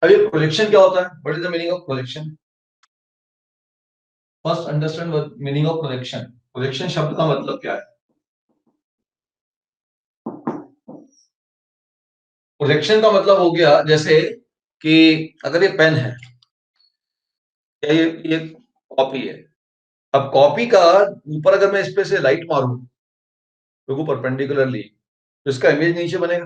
अब ये प्रोजेक्शन क्या होता है? What is the meaning of projection? First understand meaning of projection. Projection शब्द का मतलब क्या है? प्रोजेक्शन का मतलब हो गया जैसे कि अगर ये पेन है या ये कॉपी है, अब कॉपी का ऊपर अगर मैं इस पे से लाइट मारूं तो परपेंडिकुलरली तो इसका इमेज नीचे बनेगा।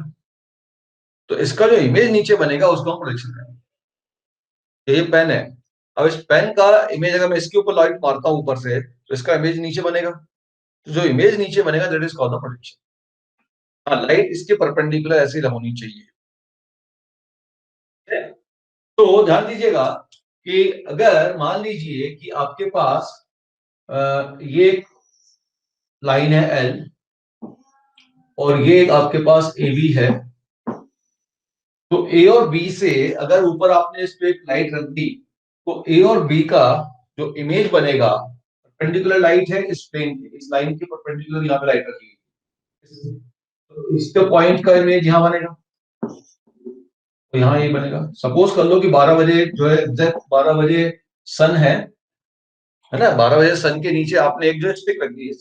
तो इसका जो इमेज नीचे बनेगा उसको हम प्रोजेक्शन कहेंगे। ये पेन है, अब इस पेन का इमेज अगर मैं इसके ऊपर लाइट मारता हूं ऊपर से तो इसका इमेज नीचे बनेगा। तो जो इमेज नीचे बनेगा that is called the projection. हाँ, लाइट इसके परपेंडिकुलर ऐसी होनी चाहिए। तो ध्यान दीजिएगा कि अगर मान लीजिए कि आपके पास ये लाइन है एल और ये आपके पास ए बी है, तो ए और बी से अगर ऊपर आपने इस पे एक लाइट रख दी तो ए और बी का जो इमेज बनेगा, परपेंडिकुलर लाइट है इस प्लेन के, इस लाइन के परपेंडिकुलर यहाँ पे लाइट रखी है, तो इसका पॉइंट का इमेज यहाँ बनेगा, तो यहाँ ये बनेगा। सपोज कर लो कि 12 बजे जो है एग्जैक्ट 12 बजे सन है ना, 12 बजे सन के नीचे आपने एक जो स्टिक रख दी है।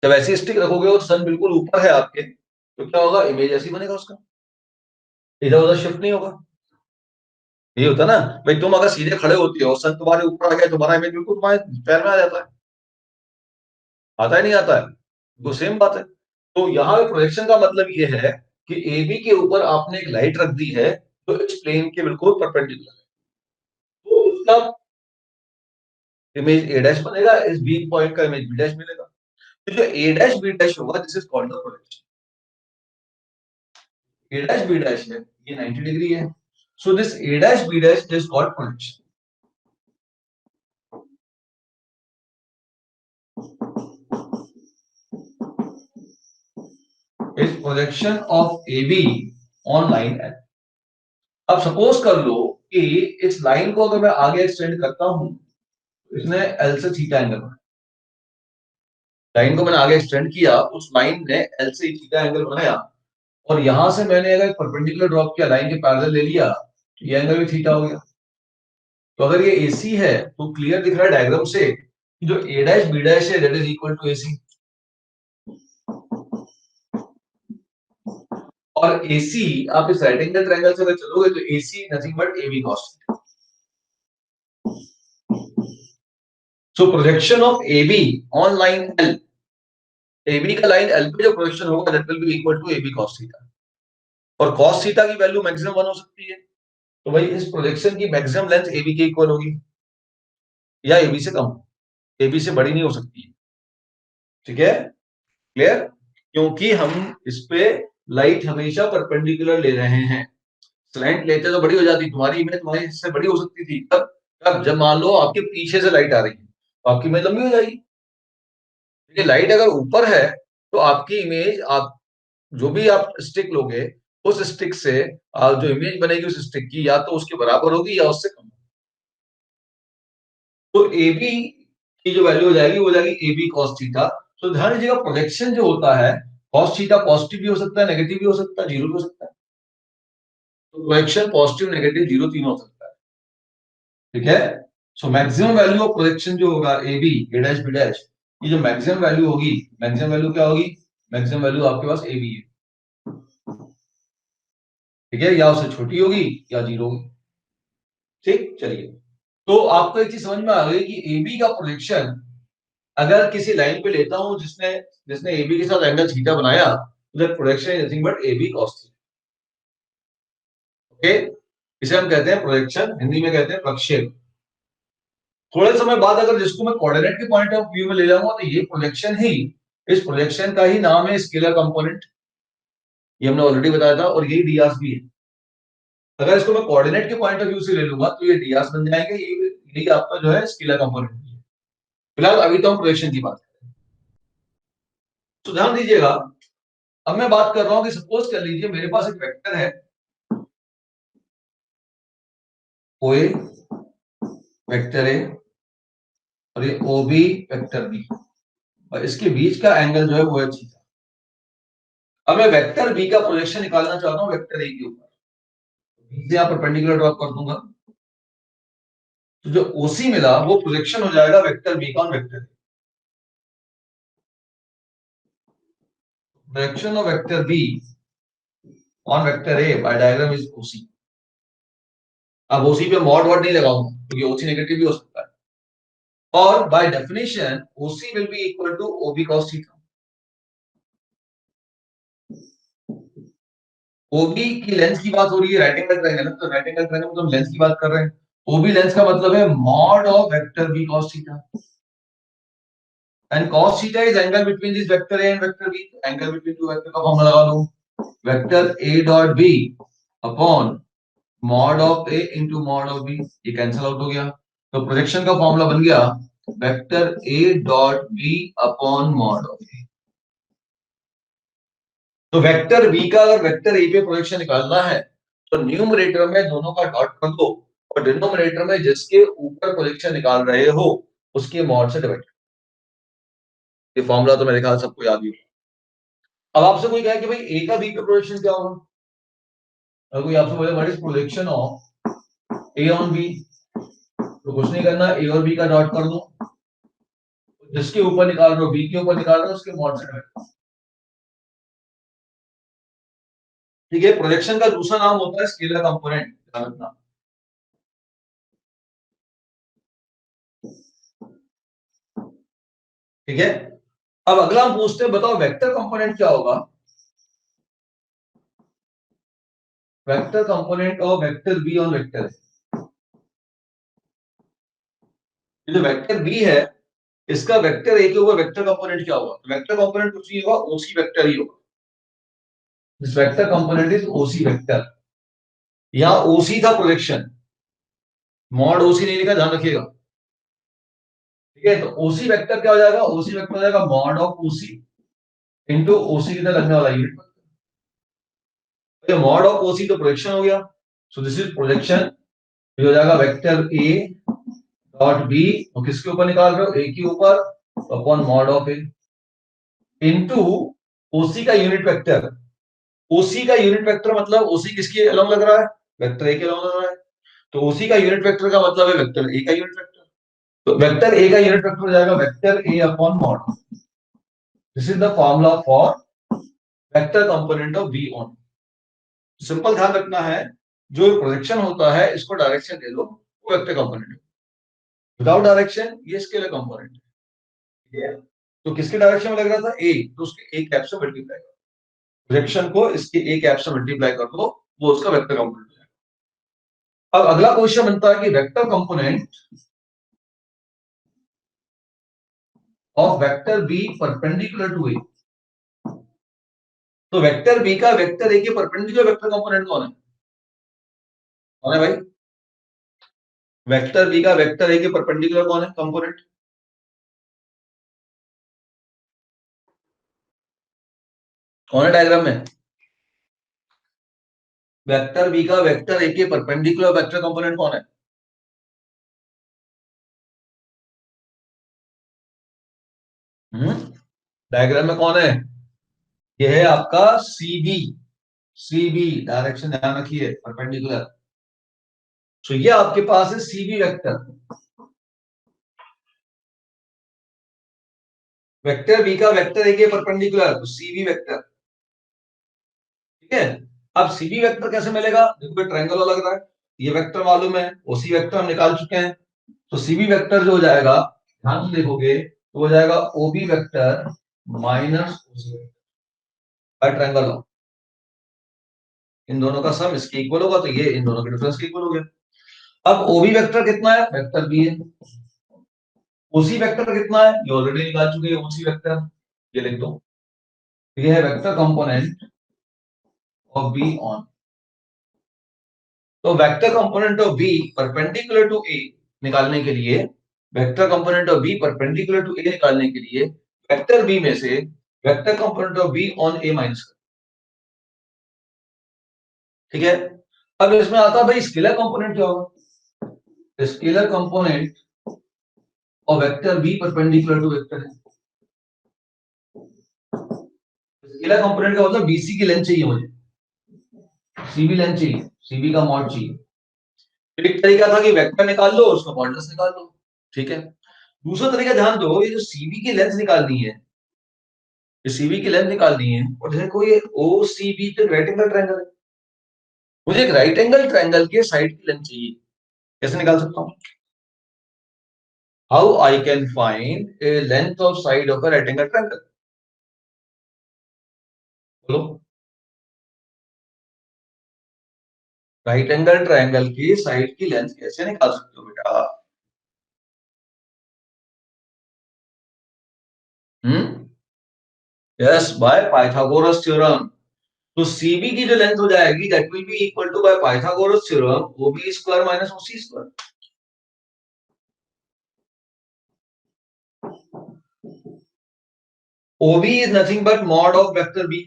जब ऐसी स्टिक रखोगे और सन बिल्कुल ऊपर है आपके, तो क्या होगा? इमेज ऐसी बनेगा उसका, इधर उधर शिफ्ट नहीं होगा। ये होता है ना भाई, तुम अगर सीधे खड़े होते हो, सन तुम्हारे ऊपर आ गया, तुम्हारा इमेज बिल्कुल तुम्हारे पैर में आ जाता है, आता है नहीं आता है? तो सेम बात है। तो यहाँ पे प्रोजेक्शन का मतलब ये है कि ए बी के ऊपर आपने एक लाइट रख दी है तो इस प्लेन के बिल्कुल परपेंडिकुलर है, तो इसका इमेज ए डैश बनेगा, इस बी पॉइंट का इमेज बी डैश मिलेगा। तो जो ए डैश बी डैश होगा this is called the projection. A dash B dash है, ये 90 डिग्री है, so this A dash B dash is called projection. Is projection of A B on line L. अब suppose कर लो कि इस line को अगर मैं आगे एक्सटेंड करता हूं, इसने एल से थीटा एंगल बनाया, लाइन को मैंने आगे एक्सटेंड किया, उस लाइन ने एल से थीटा एंगल बनाया, और यहां से मैंने अगर परपेंडिकुलर ड्रॉप किया, लाइन के पैरेलल ले लिया, तो ये एंगल भी थीटा हो गया। तो अगर ये AC है तो क्लियर दिख रहा है डायग्राम से कि जो A डैश B डैश है that is equal to AC, और AC आप इस राइट एंगल ट्रायंगल से अगर चलोगे तो AC nothing but AB cos theta. So projection of AB on line L, AB का लाइन L पे जो प्रोजेक्शन होगा that will be equal to AB cos theta, और cos थीटा की वैल्यू मैक्सिमम 1 हो सकती है, तो भाई इस प्रोजेक्शन की मैक्सिमम लेंथ AB के इक्वल होगी या AB से कम, AB से बड़ी नहीं हो सकती है। ठीक है, क्लियर? क्योंकि हम इस पे लाइट हमेशा परपेंडिकुलर ले रहे हैं। स्लैंट लेते तो बड़ी हो जाती, तुम्हारी इमेज तुम्हारी इससे बड़ी हो सकती थी। तब तब जब मान लो आपके पीछे से लाइट आ रही है तो आपकी इमेज लंबी हो जाएगी। लेकिन लाइट अगर ऊपर है तो आपकी इमेज, आप जो भी आप स्टिक लोगे उस स्टिक से जो इमेज बनेगी उस स्टिक की या तो उसके बराबर होगी या उससे कम। तो ए बी की जो वैल्यू हो जाएगी वो हो जाएगी ए बी कॉस थीटा। तो ध्यान दीजिएगा प्रोजेक्शन जो होता है कॉस थीटा पॉजिटिव भी हो सकता है, नेगेटिव भी हो सकता है, जीरो भी हो सकता है। तो प्रोजेक्शन पॉजिटिव नेगेटिव जीरो तीन हो सकता है। ठीक है, so maximum value of projection जो होगा A B A dash B dash, ये जो मैक्सिमम वैल्यू होगी, मैक्सिमम वैल्यू क्या होगी? मैक्सिमम वैल्यू आपके पास ए बी है। ठीक है, या उससे छोटी होगी या जीरो होगी। ठीक, चलिए, तो आपको एक चीज समझ में आ गई कि ए बी का प्रोजेक्शन अगर किसी लाइन पे लेता हूं जिसने जिसने ए बी के साथ एंगल थीटा बनाया, तो that projection is nothing but A B cos theta. Okay, इसे हम कहते हैं प्रोजेक्शन, हिंदी में कहते हैं प्रक्षेप। थोड़े समय बाद अगर जिसको मैं कोऑर्डिनेट के पॉइंट ऑफ व्यू में ले जाऊंगा तो ये प्रोजेक्शन ही, इस प्रोजेक्शन का ही नाम है स्केलर कंपोनेंट, ये हमने ऑलरेडी बताया था, और यही डियास भी है। अगर इसको मैं कोऑर्डिनेट के पॉइंट ऑफ व्यू से ले लूंगा तो ये डियास बन जाएंगे, यही आपका जो है स्केलर कंपोनेंट है। फिलहाल अभी तो हम प्रोजेक्शन की बात करें, तो ध्यान दीजिएगा। अब मैं बात कर रहा हूं कि सपोज कर लीजिए मेरे पास एक वेक्टर है ओए वेक्टर ए और ये ओ बी वेक्टर बी, और इसके बीच का एंगल जो है वो है थीटा। अब मैं वेक्टर बी का प्रोजेक्शन निकालना चाहता हूं वेक्टर ए के ऊपर। से यहाँ परपेंडिकुलर ड्रॉप कर दूंगा, तो जो ओसी मिला वो प्रोजेक्शन हो जाएगा वेक्टर बी का on vector, projection of vector B on vector A by diagram is OC. अब ओसी पे मॉड वर्ड नहीं लगाऊंगा क्योंकि ओसी नेगेटिव भी हो सकता है, और by definition OC will be equal to OB cos theta. OB की लेंथ की बात हो रही है, राइट एंगल ट्रायंगल है, तो राइट एंगल ट्रायंगल में तो हम लेंथ की बात कर रहे हैं। ओबी लेंथ का मतलब है mod of vector B cos theta, and cos theta is angle between this vector A and vector B. Angle between two vector का फॉर्मूला लगा लो, vector A dot B upon mod of A into mod of B, ये cancel out हो गया, तो projection का formula बन गया vector A dot B upon mod of A. तो वेक्टर बी का अगर वेक्टर ए पे प्रोजेक्शन निकालना है तो न्यूमरेटर में दोनों का डॉट कर दो और डिनोमिनेटर में जिसके ऊपर प्रोजेक्शन निकाल रहे हो उसके मॉड से डिवाइड। ये फॉर्मूला तो मेरे ख्याल सबको याद ही होगा। अब आपसे कोई कहे कि भाई ए का बी पे प्रोजेक्शन क्या होगा, अगर कोई आपसे बोले what is projection of A on B, तो कुछ नहीं करना, ए और बी का डॉट कर दो, जिसके ऊपर निकाल रहे हो बी के ऊपर निकाल रहे हो उसके मॉड से डिवाइड। ठीक है, प्रोजेक्शन का दूसरा नाम होता है स्केलर कंपोनेंट, ध्यान रखना। ठीक है, अब अगला हम पूछते हैं, बताओ वेक्टर कंपोनेंट क्या होगा। Vector component of vector B on vector, ये जो वेक्टर बी है इसका वेक्टर ए के ऊपर वेक्टर कंपोनेंट क्या होगा, वेक्टर कंपोनेंट कुछ नहीं होगा, ओसी वेक्टर ही होगा। This vector component is OC vector, यहां ओसी था प्रोजेक्शन, मॉड ओसी नहीं लिखा, ध्यान रखिएगा। ठीक है, तो ओसी वेक्टर क्या हो जाएगा, ओसी वेक्टर हो जाएगा मॉड ऑफ ओसी इंटू ओसी की तरह लगने वाला यूनिट, मॉड ऑफ ओसी तो प्रोजेक्शन हो गया, सो दिस इज प्रोजेक्शन, हो जाएगा वेक्टर ए डॉट बी, और किसके ऊपर निकाल रहे हो, ए के ऊपर, upon mod of A into OC का यूनिट वेक्टर। ओसी का यूनिट वेक्टर मतलब ओसी किसके अलोंग लग रहा है, वेक्टर ए के अलोंग लग रहा है, तो ओसी का यूनिट वेक्टर का मतलब है वेक्टर ए का यूनिट वेक्टर, तो वेक्टर ए का यूनिट वेक्टर हो जाएगा vector A upon mod. This is the formula for vector component of B on. Simple ध्यान रखना है, जो प्रोजेक्शन होता है इसको डायरेक्शन दे दो, वो वेक्टर कंपोनेंट है, विदाउट डायरेक्शन ये स्केलर कंपोनेंट है। तो किसके डायरेक्शन में लग रहा था ए, तो उसके ए कैप से मल्टीप्लाई करो, प्रोजेक्शन को इसके ए कैप से मल्टीप्लाई कर दो, वो उसका वेक्टर कंपोनेंट है। अब अगला क्वेश्चन बनता है कि vector component of vector B perpendicular to A, तो वेक्टर बी का वेक्टर ए के परपेंडिकुलर वेक्टर कंपोनेंट कौन है, कौन है भाई, वेक्टर बी का वेक्टर ए के परपेंडिकुलर कौन है कंपोनेंट, कौन है डायग्राम में, वेक्टर बी का वेक्टर ए के परपेंडिकुलर वेक्टर कंपोनेंट कौन है, डायग्राम में कौन है, ये है आपका C B, C B direction ध्यान रखिए परपेंडिकुलर, तो ये आपके पास है C B vector, vector B का वेक्टर ए के परपेंडिकुलर तो सी बी वेक्टर। ठीक है, अब सी बी वेक्टर कैसे मिलेगा, देखो ट्रायंगल वाला लग रहा है, ये वेक्टर मालूम है, ओसी वेक्टर हम निकाल चुके हैं, तो सी बी वेक्टर जो हो जाएगा ध्यान से देखोगे तो हो जाएगा OB vector minus OC vector by triangle law, इन दोनों का सम इसके इक्वल होगा, तो ये इन दोनों के डिफरेंस के इक्वल हो गया। अब ओबी वेक्टर कितना है, वेक्टर बी है, ओसी वेक्टर कितना है, ये ऑलरेडी निकाल चुके हैं ओसी वेक्टर, ये लिख दो, ये है vector component of B on, तो vector component of B perpendicular to A निकालने के लिए, vector component of B perpendicular to A निकालने के लिए वेक्टर बी में से vector component of B on A minus कर। ठीक है, अब इसमें आता भाई स्केलर कंपोनेंट क्या होगा, scalar component of vector B perpendicular to vector है, स्केलर कंपोनेंट का मतलब बीसी की लेंथ चाहिए मुझे, सीबी लेंथ चाहिए, सीबी का मॉड चाहिए। एक तरीका था कि वेक्टर निकाल लो, उसका मॉडुलस निकाल लो, ठीक है। दूसरा तरीका ध्यान दो, ये जो सीबी की लेंथ निकालनी है, ये सीबी की लेंथ निकालनी है, और देखो ये ओ सी बी तो राइट एंगल ट्रायंगल है, मुझे एक राइट एंगल ट्रायंगल के साइड की लेंथ चाहिए, कैसे निकाल सकता हूँ? How I can find a length of side of a right angle triangle? बोलो। राइट एंगल ट्रायंगल की साइड की लेंथ कैसे निकाल सकते हो बेटा? Hmm, yes, by Pythagoras theorem. तो सीबी की जो लेंथ हो जाएगी that will be equal to bye Pythagoras theorem OB square minus OC square. OB is nothing but mod of vector B,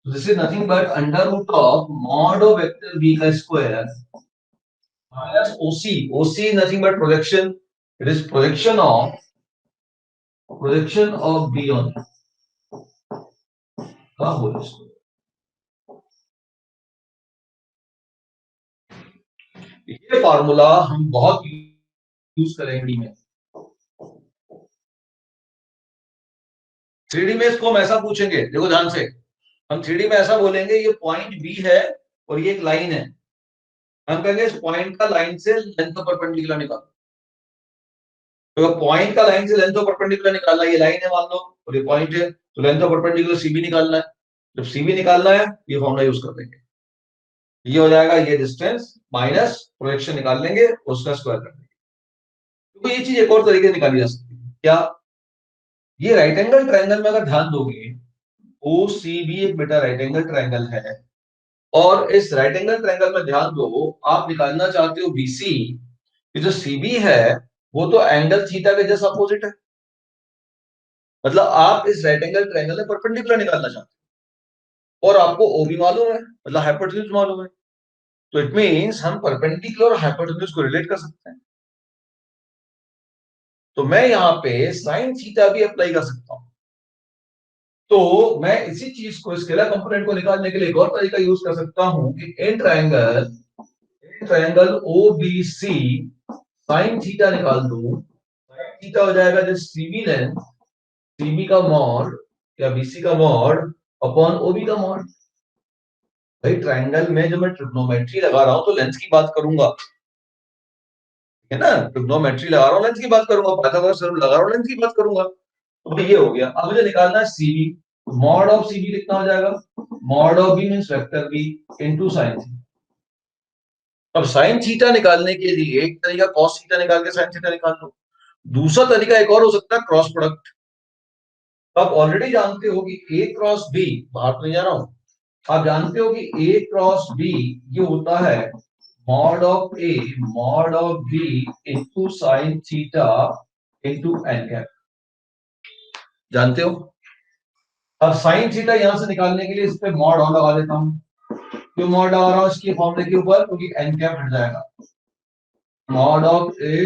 this is nothing but under root of mod of vector B का square minus OC. OC is nothing but projection, it is projection of B on का whole square. ये formula हम बहुत use करेंगे में। Three D में इसको हम ऐसा पूछेंगे, देखो ध्यान से, हम थ्री डी में ऐसा बोलेंगे ये पॉइंट बी है और ये एक लाइन है, हम कहेंगे इस पॉइंट का लाइन से लेंथ ऑफ परपेंडिकुलर निकालो। तो पॉइंट का लाइन से लेंथ ऑफ परपेंडिकुलर निकालना, ये लाइन है मान लो और ये पॉइंट है, तो लेंथ ऑफ परपेंडिकुलर सीबी निकालना है। जब सीबी निकालना है ये फॉर्मूला यूज कर देंगे, ये हो जाएगा ये डिस्टेंस माइनस प्रोजेक्शन निकाल लेंगे, उसका स्क्वायर कर देंगे। तो ये चीज एक और तरीके से निकाली जा सकती है क्या? ये राइट एंगल ट्रायंगल में अगर ध्यान दोगे, ओ सी बी एक बेटा राइट एंगल ट्रायंगल है, और इस राइट एंगल ट्रायंगल में ध्यान दो, आप निकालना चाहते हो बीसी, ये जो सीबी है वो तो एंगल थीटा के जस्ट अपोजिट है, मतलब आप इस राइट एंगल ट्रायंगल में परपेंडिकुलर निकालना चाहते हो और आपको ओ भी मालूम है, मतलब हाइपोटेन्यूज मालूम है, तो इट मींस हम परपेंडिकुलर और हाइपोटेन्यूज को रिलेट कर सकते हैं। तो मैं यहाँ पे साइन थीटा भी अप्लाई कर सकता हूँ। तो मैं इसी चीज को, स्केलर कंपोनेंट को निकालने के लिए एक और तरीका यूज कर सकता हूँ कि in triangle O B C sine theta निकाल दो, साइन थीटा हो जाएगा जो सीबी लेंथ, सीबी का मॉड या बीसी का मॉड अपॉन ओबी का मॉड। भाई ट्रायंगल में जब मैं ट्रिग्नोमेट्री लगा रहा हूं तो लेंथ की बात करूंगा, है ना, ट्रिग्नोमेट्री लगा रहा हूं लेंथ की बात करूंगा, पाइथागोरस थ्योरम लगा रहा हूं लेंथ की बात करूंगा। तो ये हो गया, अब मुझे निकालना है सीबी, मॉड ऑफ सीबी कितना हो जाएगा? Mod of B means vector B into sine theta. अब साइन थीटा निकालने के लिए एक तरीका कॉस थीटा निकाल के साइन थीटा निकाल लो, दूसरा तरीका एक और हो सकता है क्रॉस प्रोडक्ट। आप ऑलरेडी जानते हो कि ए क्रॉस बी, बाहर तो नहीं जा रहा हूं, आप जानते हो कि ए क्रॉस बी ये होता है mod of A mod of B into sine theta into N cap, जानते हो। अब साइन थीटा यहां से निकालने के लिए इस पे मॉड और लगा देता हूं, क्यों मॉड लगा रहा हूं इसकी फॉर्मूले के ऊपर, क्योंकि एन कैप हट जाएगा, mod of A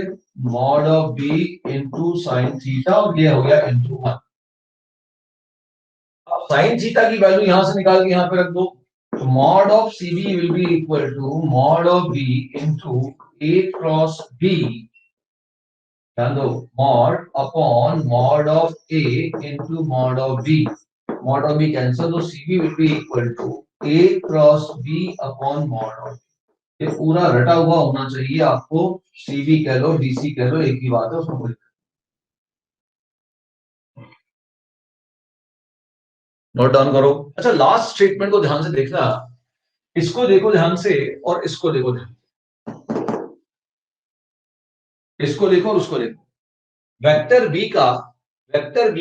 mod of B into sine theta, और ये हो गया इनटू 1। अब साइन थीटा की वैल्यू यहां से निकाल के यहां पे रख दो, तो mod of CB will be equal to mod of B into A cross B, ध्यान दो, mod upon mod of A into mod of B, mod of B cancel, तो CB will be equal to A cross B upon mod of, ये पूरा रटा हुआ होना चाहिए आपको, सीबी कह लो डीसी कह लो एक ही बात है उसमें। नोट डाउन करो। अच्छा लास्ट स्टेटमेंट को ध्यान से देखना, इसको देखो ध्यान से और इसको देखो ध्यान, इसको देखो और उसको देखो। वेक्टर बी का वेक्टर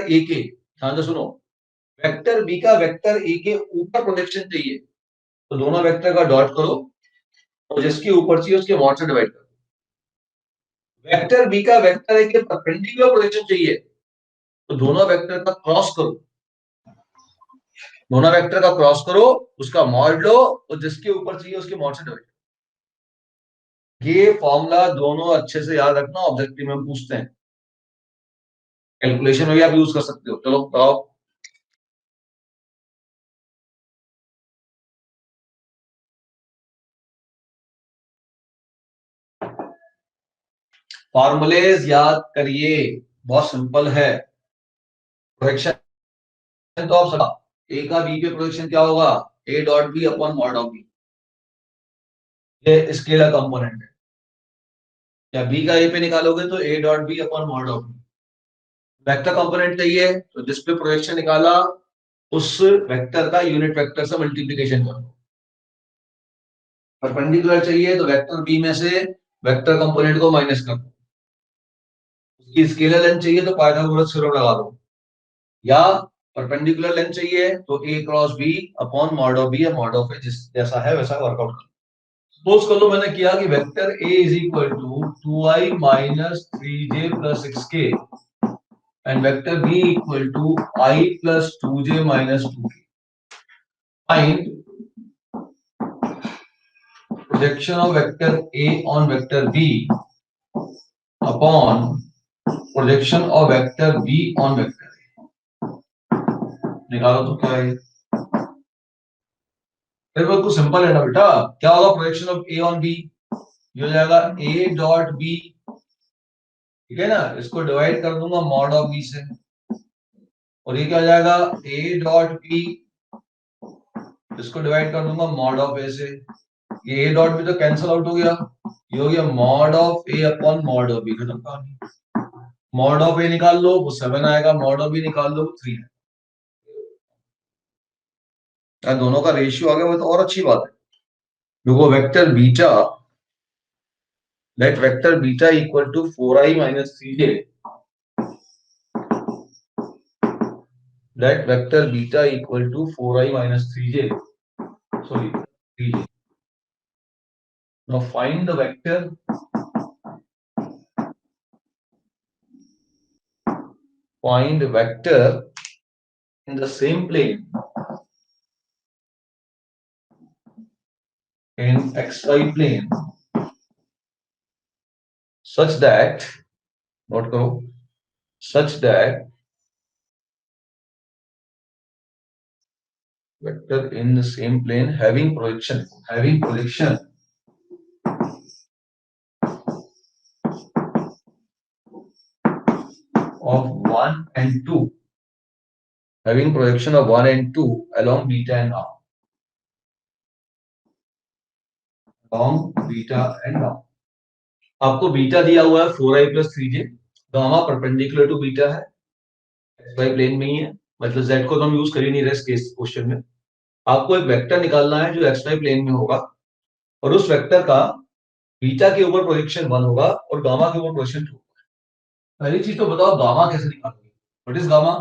ए के, ध्यान से सुनो, वेक्टर बी का वेक्टर ए के ऊपर प्रोजेक्शन चाहिए, तो दोनों वेक्टर का डॉट करो और जिसके ऊपर चाहिए उसके मॉड से डिवाइड करो। वेक्टर बी का वेक्टर ए के परपेंडिकुलर प्रोजेक्शन चाहिए, तो दोनों वेक्टर का क्रॉस करो, दोनों वेक्टर का क्रॉस करो, उसका मॉड लो और जिसके ऊपर चाहिए उसके मॉड से डिवाइड। ये फॉर्मूला दोनों अच्छे से याद रखना, ऑब्जेक्टिव में पूछते हैं, कैलकुलेशन में भी आप यूज कर सकते हो। चलो बताओ। फॉर्मूलेज याद करिए, बहुत सिंपल है। प्रोजेक्शन तो आप सब, ए का बी पे प्रोजेक्शन क्या होगा, A dot B upon mod of B, ये स्केलर कंपोनेंट है। या बी का ए पे निकालोगे तो A dot B upon mod of B. Vector component चाहिए तो जिस पे प्रोजेक्शन निकाला उस वेक्टर का यूनिट वेक्टर से मल्टीप्लिकेशन करो। परपेंडिकुलर चाहिए तो वेक्टर बी में से वेक्टर कंपोनेंट को माइनस कर दो। उसकी स्केलर लेंथ चाहिए तो पाइथागोरस थ्योरम लगा दो। या परपेंडिकुलर लेंथ चाहिए तो A cross B upon mod of B या मॉड ऑफ ए, जिस जैसा है वैसा वर्कआउट करो। सपोज कर लो मैंने किया कि vector A is equal to 2i minus 3j plus 6k and vector b equal to I plus 2j minus 2k. Find projection of vector A on vector B upon projection of vector B on vector A. निकालो तो क्या है, फिर बिल्कुल simple है ना बेटा। क्या होगा projection of A on B, ये हो जाएगा A डॉट B, ठीक है ना, इसको डिवाइड कर दूंगा मॉड ऑफ B से, और ये क्या हो जाएगा A डॉट B, इसको डिवाइड कर दूंगा मॉड ऑफ A से। ये A डॉट B तो कैंसिल आउट हो गया, ये हो गया mod of A upon mod of B, खत्म कहानी। मॉड ऑफ A निकाल लो वो 7 आएगा, मॉड ऑफ B निकाल लो 3 आएगा। दोनों का रेशियो आ गया वो तो और अच्छी बात है। देखो vector beta, let vector beta equal to 4i minus 3j, let vector beta equal to 4i minus 3j, sorry 3j. Now find the vector, find vector in the same plane in xy plane such that, note करो, such that vector in the same plane having projection of 1 and 2, having projection of 1 and 2 along beta and r, along beta and r. आपको beta दिया हुआ है 4i plus 3j, gamma perpendicular to beta है, xy plane में ही है, मतलब z को तो हम यूज कर ही नहीं रहे इस केस क्वेश्चन में। आपको एक वेक्टर निकालना है जो xy प्लेन में होगा, और उस वेक्टर का बीटा के ऊपर प्रोजेक्शन 1 होगा और गामा के ऊपर प्रोजेक्शन 2 होगा। पहली चीज तो बताओ गामा कैसे निकालोगे, what is gamma.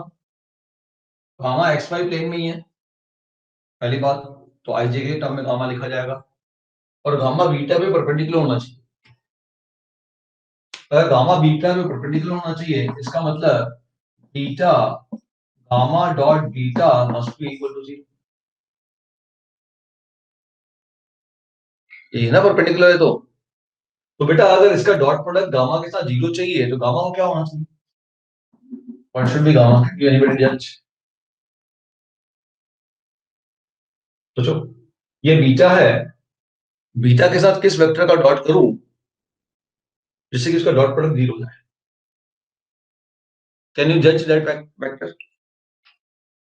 Gamma xy plane में ही है पहली बात, तो आई जे के टर्म में गामा लिखा जाएगा, और गामा बीटा पे परपेंडिकुलर होना चाहिए। अगर गामा बीटा पे परपेंडिकुलर होना चाहिए इसका मतलब beta gamma dot beta must be equal to 0, ये ना परपेंडिकुलर है तो बेटा अगर इसका डॉट प्रोडक्ट गामा के साथ 0 चाहिए तो गामा को क्या होना चाहिए, what should be gamma, can anybody जज। सोचो, ये बीटा है, बीटा के साथ किस वेक्टर का डॉट करूं जिससे कि उसका डॉट प्रोडक्ट 0 हो जाए, कैन यू जज दैट वेक्टर।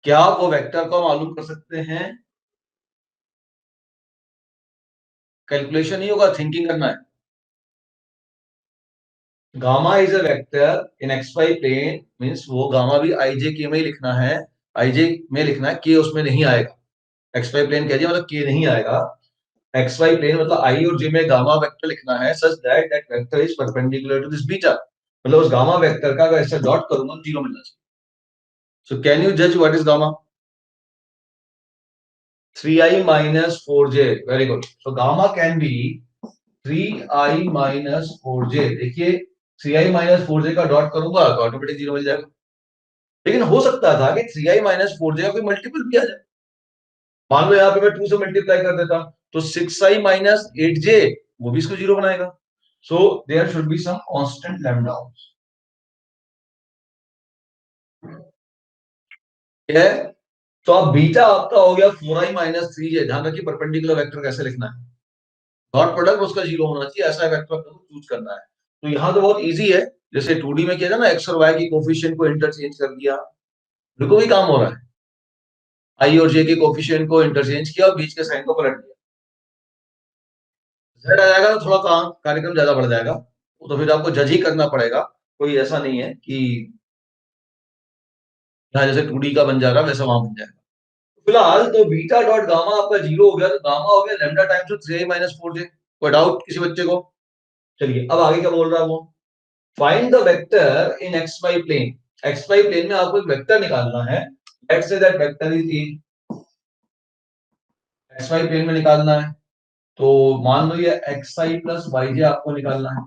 क्या वो वेक्टर को मालूम कर सकते हैं, कैलकुलेशन नहीं होगा, थिंकिंग करना है। Gamma is a vector in X Y plane, means वो गामा भी आई जे के में ही लिखना है, आई जे में लिखना है, के उसमें नहीं आएगा। एक्स वाई प्लेन कह दिया मतलब के नहीं आएगा, एक्स वाई प्लेन मतलब आई और जे में गामा वेक्टर लिखना है such that that vector is perpendicular to this beta, मतलब उस गामा वेक्टर का अगर ऐसा डॉट करूंगा तो 0 मिलना चाहिए। सो कैन यू जज what is gamma, 3i minus 4j, very good. So gamma can be 3i minus 4j। देखिए 3i minus 4j का डॉट करूंगा तो ऑटोमेटिक 0 मिल जाएगा, लेकिन हो सकता था कि 3i minus 4j का कोई मल्टीपल भी आ जाए। मान लो यहाँ पे मैं 2 से मल्टीप्लाई कर देता तो 6i minus 8j वो भी इसको 0 बनाएगा। So there should be some constant lambda, ठीक है। तो अब बीटा आपका हो गया 4i minus 3j। ध्यान रखिए परपेंडिकुलर वेक्टर कैसे लिखना है, डॉट प्रोडक्ट उसका 0 होना चाहिए, ऐसा वेक्टर आपको चूज करना है। तो यहाँ तो बहुत इजी है, जैसे 2D में किया था ना, एक्स और वाई की कोफिशिएंट को इंटरचेंज कर दिया, बिल्कुल भी काम हो रहा है। आई और जे के कोफिशिएंट को इंटरचेंज किया और बीच के साइन को पलट दिया। जेड आ जाएगा तो थोड़ा काम कार्यक्रम ज्यादा बढ़ जाएगा, तो फिर आपको जज ही करना पड़ेगा। कोई ऐसा नहीं है कि यहाँ जैसे 2D का बन जा रहा वैसा वहां बन जाएगा। फिलहाल तो बीटा डॉट गामा आपका 0 हो गया, तो गामा हो गया lambda times 3i minus 4j। कोई डाउट किसी बच्चे को? चलिए अब आगे क्या बोल रहा है वो, find the vector in X Y plane. X Y plane में आपको एक वेक्टर निकालना है। Let's say that vector is A, X Y plane में निकालना है। तो मान लो ये X I plus Y J आपको निकालना है,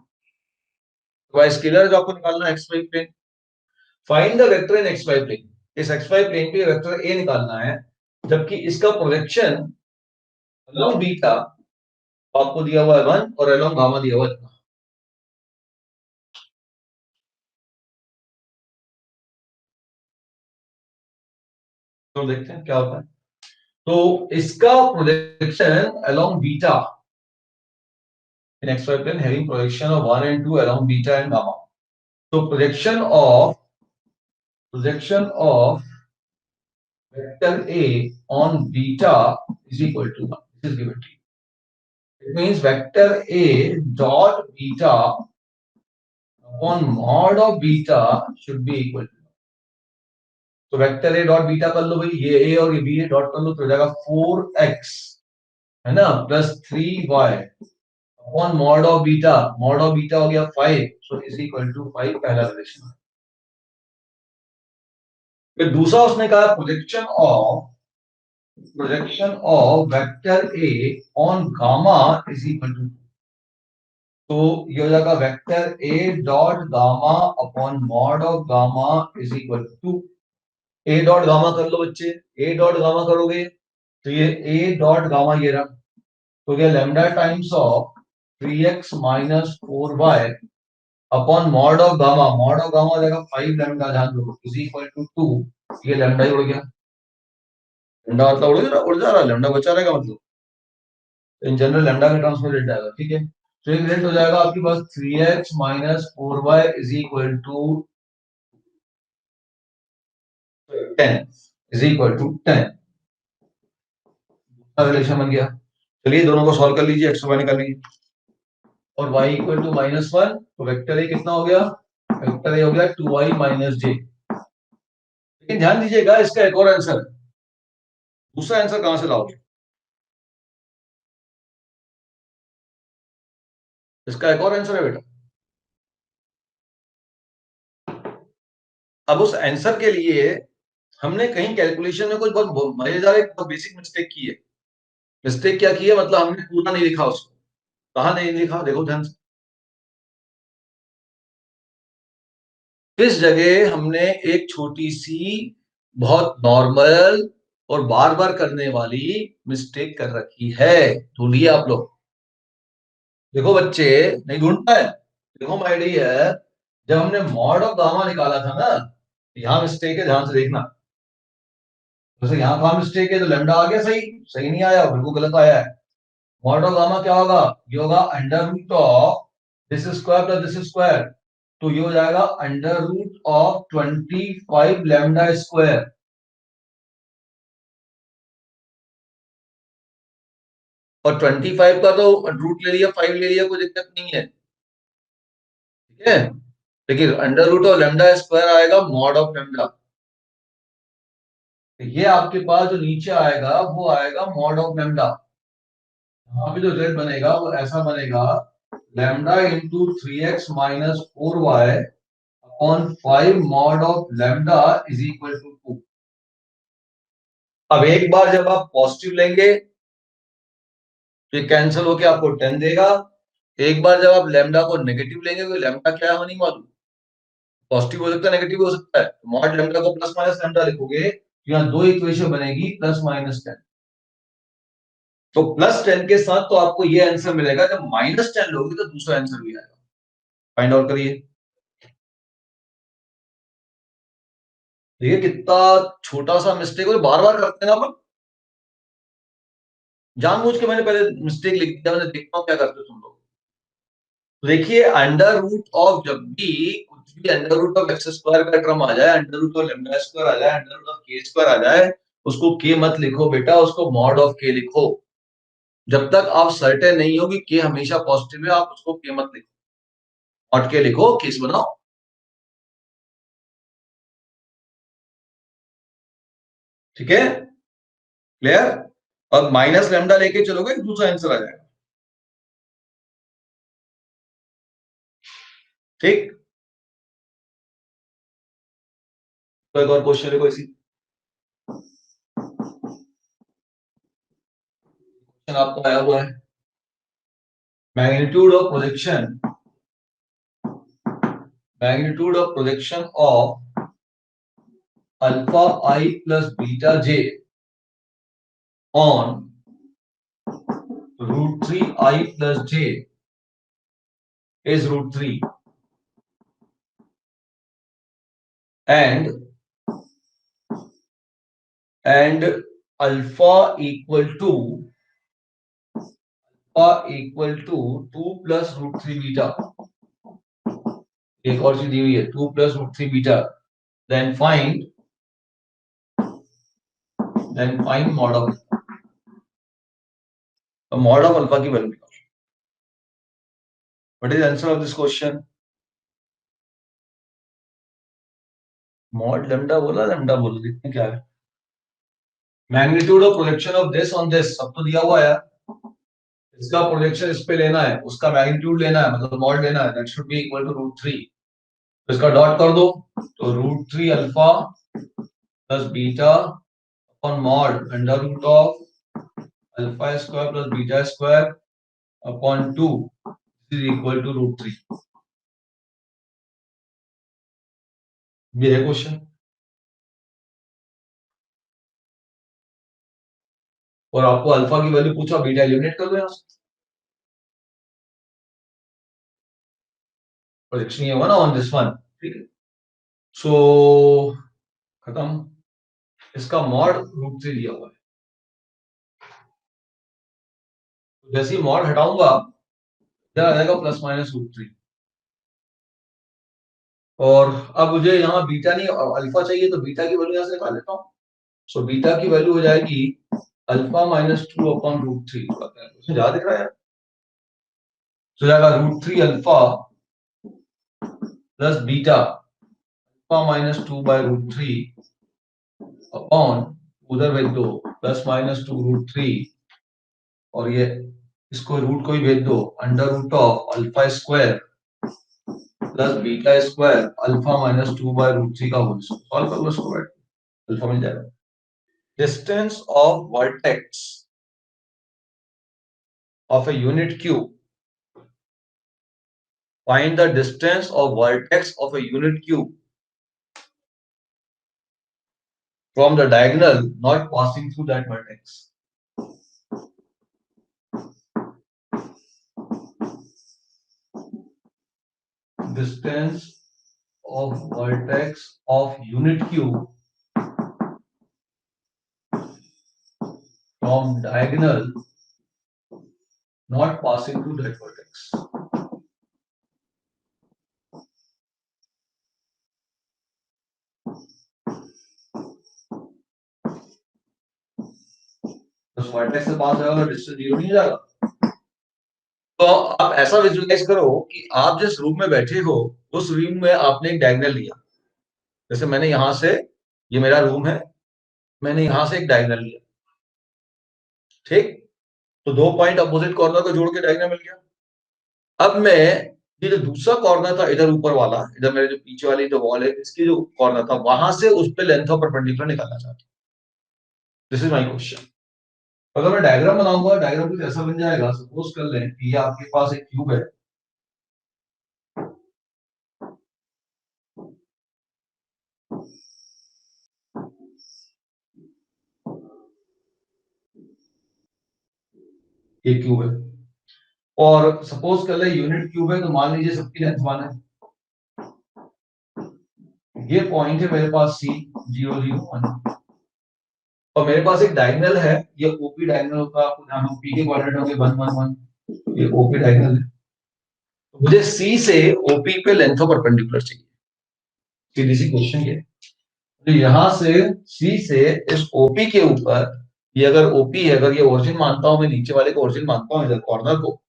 वाई स्केलर जो आपको निकालना है X Y plane. Find the vector in X Y plane, इस एक्स वाई प्लेन पे वेक्टर ए निकालना है, जबकि इसका प्रोजेक्शन अलोंग बीटा आपको दिया हुआ है 1 और अलोंग गामा दिया हुआ है। तो देखते हैं क्या होता है। तो इसका projection along beta in xy plane having projection of 1 and 2 along beta and gamma. So projection of vector A on beta is equal to 1. This is given to you. It means vector A dot beta upon mod of beta should be equal to 1. तो vector A dot beta कर लो भाई, ये ए और ये B ए dot कर लो तो हो जाएगा 4x है ना plus 3y upon mod of beta हो गया 5, सो इज इक्वल टू 5, पहला रिलेशन। फिर दूसरा उसने कहा projection of vector A on gamma is equal to, तो ये हो जाएगा vector A dot gamma upon mod of gamma is equal to, A dot gamma कर लो बच्चे, ए डॉट गामा करोगे तो ये ए डॉट गामा ये रहा, तो क्या lambda times of 3x minus 4y upon mod of gamma हो जाएगा 5 लैम्डा, ध्यान दो इज इक्वल टू 2, ये लैम्डा ही उड़ गया, लैम्डा मतलब उड़ जा रहा है, लैम्डा बचा रहेगा मतलब, इन जनरल लैम्डा के टर्म्स में लेट आएगा, ठीक है। तो एक रेट हो जाएगा आपके पास 3x minus 4y is equal to 10, is equal to 10, relation बन गया। चलिए दोनों को सॉल्व कर लीजिए, एक्स वाई निकाल लीजिए, और y इक्वल टू -1, तो वेक्टर ए कितना हो गया, वेक्टर ए हो गया 2i माइनस जे। लेकिन ध्यान दीजिएगा इसका एक और आंसर है, दूसरा आंसर कहां से लाओगे, इसका एक और आंसर है बेटा। अब उस आंसर के लिए हमने कहीं कैलकुलेशन में कुछ बहुत मजेदार एक बहुत बेसिक मिस्टेक की है। मिस्टेक क्या की है, मतलब हमने पूरा नहीं लिखा उसको। कहा नहीं लिखा, देखो ध्यान से। किस जगह हमने एक छोटी सी बहुत नॉर्मल और बार बार करने वाली मिस्टेक कर रखी है, ढूंढिए आप लोग। देखो बच्चे, नहीं ढूंढ पाए, देखो माय डियर, जब हमने मॉड ऑफ गामा निकाला था ना, यहाँ मिस्टेक है, ध्यान से देखना। जैसे यहाँ कहा मिस्टेक है तो लैम्डा आ गया सही, सही नहीं आया, बिल्कुल गलत आया है। मॉड ऑफ गामा क्या होगा, ये होगा under root of this square plus this square, तो ये हो जाएगा under root of 25 lambda square. और 25 का तो रूट ले लिया, 5 ले लिया, कोई दिक्कत नहीं है, ठीक है। लेकिन under root of lambda square आएगा मॉड ऑफ लैम्डा, ये आपके पास जो नीचे आएगा वो आएगा मॉड ऑफ लैम्डा। यहाँ पे जो z बनेगा वो ऐसा बनेगा, lambda into 3x minus 4y upon 5 mod of lambda is equal to 2। अब एक बार जब आप पॉजिटिव लेंगे तो ये कैंसिल होके आपको 10 देगा, एक बार जब आप लैम्डा को नेगेटिव लेंगे तो लैम्डा क्या है नहीं मालूम, पॉजिटिव हो सकता है नेगेटिव हो सकता है, मॉड लैम्डा को प्लस माइनस लैम्डा लिखोगे तो यहाँ दो इक्वेशन बनेगी प्लस माइनस 10। तो प्लस 10 के साथ तो आपको ये आंसर मिलेगा, जब -10 लोगे तो दूसरा आंसर भी आएगा। फाइंड आउट करिए, देखिए कितना छोटा सा मिस्टेक है, बार बार करते हैं ना अपन, जानबूझ के मैंने पहले मिस्टेक लिख दिया, मैंने देखता हूँ क्या करते हो तुम लोग। देखिए अंडर रूट ऑफ, जब भी कुछ भी under root of x square का टर्म आ जाए, under root of lambda square आ जाए, under root of K square आ जाए, उसको के मत लिखो बेटा, उसको मॉड ऑफ के लिखो। जब तक आप सर्टेन नहीं हो कि के हमेशा पॉजिटिव है, आप उसको के मत लिखो, मॉड के लिखो, केस बनाओ। ठीक है, क्लियर। अब माइनस लैम्डा लेके चलोगे, दूसरा आंसर आ जाएगा। ठीक, तो एक और क्वेश्चन देखो, इसी क्वेश्चन आपको आया हुआ है, magnitude of projection, magnitude of projection of alpha I plus beta J on root 3 I plus j is root 3 and alpha equal to 2 plus root 3 beta, एक और चीज दी हुई है 2 plus root 3 beta, then find mod of alpha। तो mod of alpha की value निकालो। What is the answer of this question? mod lambda बोला, lambda बोला, देखते क्या है। Magnitude of projection of this on this, सब तो दिया हुआ है, इसका प्रोजेक्शन इस पे लेना है, उसका मैग्नीट्यूड लेना है, मतलब मॉड लेना है, that should be equal to root 3। तो इसका डॉट कर दो, तो root 3 alpha plus beta upon mod under root of alpha square plus beta square upon 2 is equal to root 3। ये है क्वेश्चन, और आपको अल्फा की वैल्यू पूछा, बीटा एलिमिनेट कर दो यहां से, प्रोजेक्शन ये हुआ ना ऑन दिस वन। ठीक है, सो खत्म, इसका मॉड रूट 3 दिया हुआ है, तो जैसे ही मॉड हटाऊंगा इधर आ जाएगा प्लस माइनस रूट 3। और अब मुझे यहाँ बीटा नहीं अल्फा चाहिए, तो बीटा की वैल्यू यहां से निकाल लेता हूँ। सो बीटा की वैल्यू हो जाएगी अल्फा माइनस 2 अपॉन रूट 3। उसमें ज्यादा दिख रहा है, तो जाएगा root 3 alpha plus beta alpha minus 2 by root 3 upon, उधर भेज दो प्लस माइनस 2 रूट 3, और ये इसको रूट को ही भेज दो, under root of alpha square plus beta square alpha minus 2 by root 3 का होल स्क्वायर। सॉल्व कर लो इसको, अल्फा मिल जाएगा। Distance of vertex of a unit cube, find the distance of vertex of a unit cube from the diagonal not passing through that vertex। Distance of vertex of unit cube from diagonal not passing through that vertex। तो vertex से पास जाएगा, distance 0 नहीं जाएगा। तो आप ऐसा visualise करो कि आप जिस रूम में बैठे हो उस रूम में आपने एक डायगोनल लिया, जैसे मैंने यहां से, ये मेरा रूम है, मैंने यहां से एक डायगोनल लिया। ठीक, तो दो पॉइंट अपोजिट कॉर्नर को जोड़ के डायगोनल मिल गया। अब मैं ये जो दूसरा कॉर्नर था इधर ऊपर वाला, इधर मेरे जो पीछे वाली जो वॉल है इसकी जो कॉर्नर था, वहां से उस पे लेंथ ऑफ परपेंडिकुलर निकालना चाहता हूं। This is my question. अगर मैं डायग्राम बनाऊंगा, डायग्राम कुछ ऐसा बन जाएगा, सपोज कर लें कि ये आपके पास एक क्यूब है, ये क्यूब है, और सपोज कर ले यूनिट क्यूब है, तो मान लीजिए सबकी लेंथ 1 है। ये पॉइंट है मेरे पास C 0 0 1, और मेरे पास एक डायगोनल है, ये ओपी डायगोनल का, हम पी के क्वाड्रेंट होंगे 1 1 1, ये ओपी डायगोनल है। तो मुझे सी से ओपी पे लेंथ ऑफ परपेंडिकुलर चाहिए, सीधी सी क्वेश्चन ये। तो यहां से सी से इस ओपी के ऊपर, ये अगर ओपी है, अगर ये ओरिजिन मानता हूं मैं, नीचे वाले को ओरिजिन मानता हूं, इधर कॉर्नर को,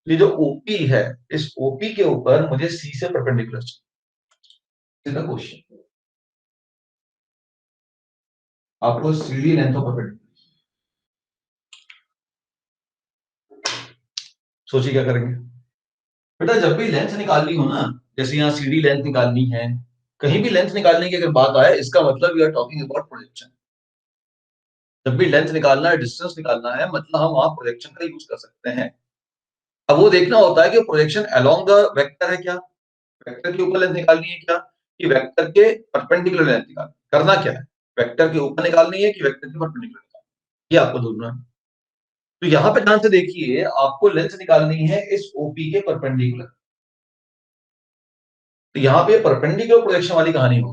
ये जो ओपी है, इस ओपी के ऊपर मुझे सी से परपेंडिकुलर चाहिए। क्वेश्चन आपको सीडी लेंथ ऑफ परपेंडिकुलर, सोचिए क्या करेंगे बेटा। जब भी लेंथ निकालनी हो ना, जैसे यहाँ सीडी लेंथ निकालनी है, कहीं भी लेंथ निकालने की अगर बात आए, इसका मतलब we are talking about projection. जब भी लेंथ निकालना है, डिस्टेंस निकालना है, मतलब हम वहां प्रोजेक्शन का यूज कर सकते हैं। अब वो देखना होता है कि प्रोजेक्शन अलोंग द वेक्टर है क्या, वेक्टर के ऊपर लेंथ निकालनी है क्या, कि वेक्टर के परपेंडिकुलर लेंथ निकालनी, करना क्या है, वेक्टर के ऊपर निकालनी है कि वेक्टर के परपेंडिकुलर निकालनी, ये आपको ढूंढना है। तो यहाँ पे ध्यान से देखिए, आपको लेंथ निकालनी है इस ओपी के परपेंडिकुलर। तो यहाँ पे परपेंडिकुलर प्रोजेक्शन वाली कहानी हो।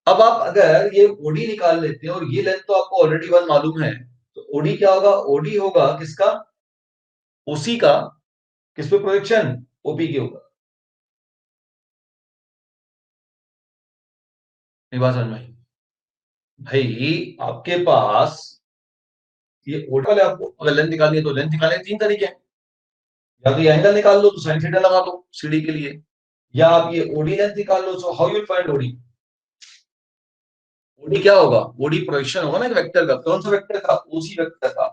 अब आप अगर ये ओडी निकाल लेते हैं, और ये लेंथ तो आपको ऑलरेडी वन मालूम है, तो ओडी क्या होगा, ओडी होगा किसका, ओसी का, किस पे प्रोजेक्शन, ओपी के ऊपर। मेरी बात समझ में आई? भाई आपके पास ये ओडी वाले, आपको अगर लेंथ निकालनी है तो लेंथ निकालने के तीन तरीके हैं। या तो ये एंगल निकाल लो, तो साइन थीटा लगा दो सीडी के लिए, या आप ये ओडी लेंथ निकाल लो। So how you find OD, OD क्या होगा, ओडी प्रोजेक्शन होगा ना एक वेक्टर का, कौन सा वेक्टर का, ओसी वेक्टर का।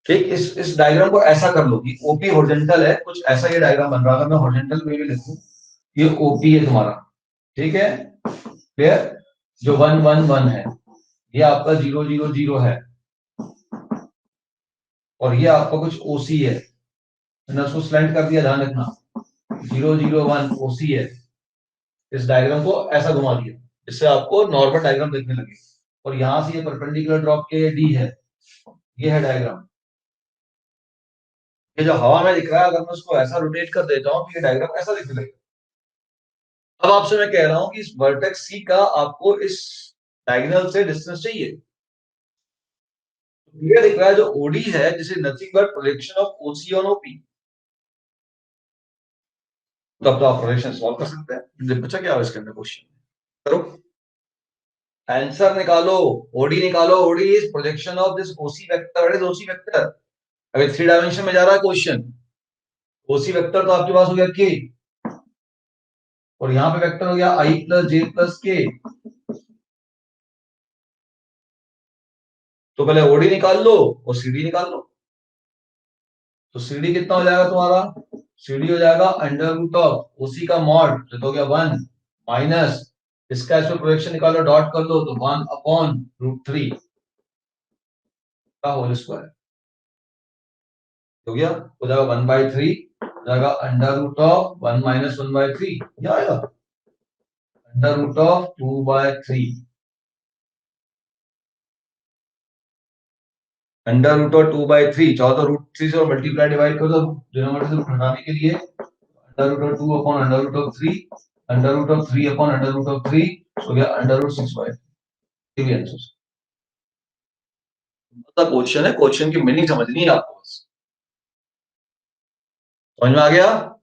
ठीक, इस डायग्राम को ऐसा कर लो कि ओपी हॉरिजॉन्टल है, कुछ ऐसा ये डायग्राम बन रहा है। मैं हॉरिजॉन्टल वे में लिखूं, ये ओपी है तुम्हारा, ठीक है, क्लियर, जो 1 1 1 है, ये आपका 0 0 0 है, और ये आपका कुछ ओसी है। मैंने उसको स्लैंट कर दिया, ध्यान रखना, 0 0 1 ओसी है। इस डायग्राम को ऐसा घुमा दिया, इससे आपको नॉर्मल डायग्राम देखने लगे, और यहां से ये परपेंडिकुलर ड्रॉप के डी है, ये है डायग्राम। ये जो हवा में दिख रहा है, अगर मैं उसको ऐसा रोटेट कर देता हूँ तो ये डायग्राम ऐसा दिखने लगेगा। अब आपसे मैं कह रहा हूं कि इस वर्टेक्स सी का आपको इस डायगोनल से डिस्टेंस चाहिए। ये दिख रहा है जो ओडी है, जिसे nothing but projection of OC on OP. तब तो आप प्रोजेक्शन सॉल्व कर सकते हैं। बचा क्या इसके अंदर, क्वेश्चन करो, आंसर निकालो। ओडी निकालो, OD is projection of this OC vector, is OC vector. अगर 3 डायमेंशन में जा रहा है क्वेश्चन, ओसी वेक्टर तो आपके पास हो गया के, और यहाँ पे वेक्टर हो गया आई प्लस जे प्लस के। तो पहले ओडी निकाल लो और सीडी निकाल लो। तो सीडी कितना हो जाएगा तुम्हारा, सीडी हो जाएगा अंडर रूट ऑफ ओसी का मॉड, तो हो गया 1 माइनस इसका, इसमें प्रोजेक्शन निकालो, डॉट कर दो, तो 1/√3 का होल स्क्वायर हो गया, हो जाएगा 1/3, हो जाएगा अंडर रूट ऑफ 1 माइनस 1/3, क्या आएगा, under root of 2/3, under root of 2/3, चाहो तो √3 से मल्टीप्लाई डिवाइड कर दो, डिनोमिनेटर से हटाने के लिए, under root of 2 upon under root of 3, under root of 3 upon under root of 3, हो गया अंडर रूट 6/3। ये भी आंसर, मतलब क्वेश्चन है, क्वेश्चन की मीनिंग समझनी है आपको बस। समझ में आ गया?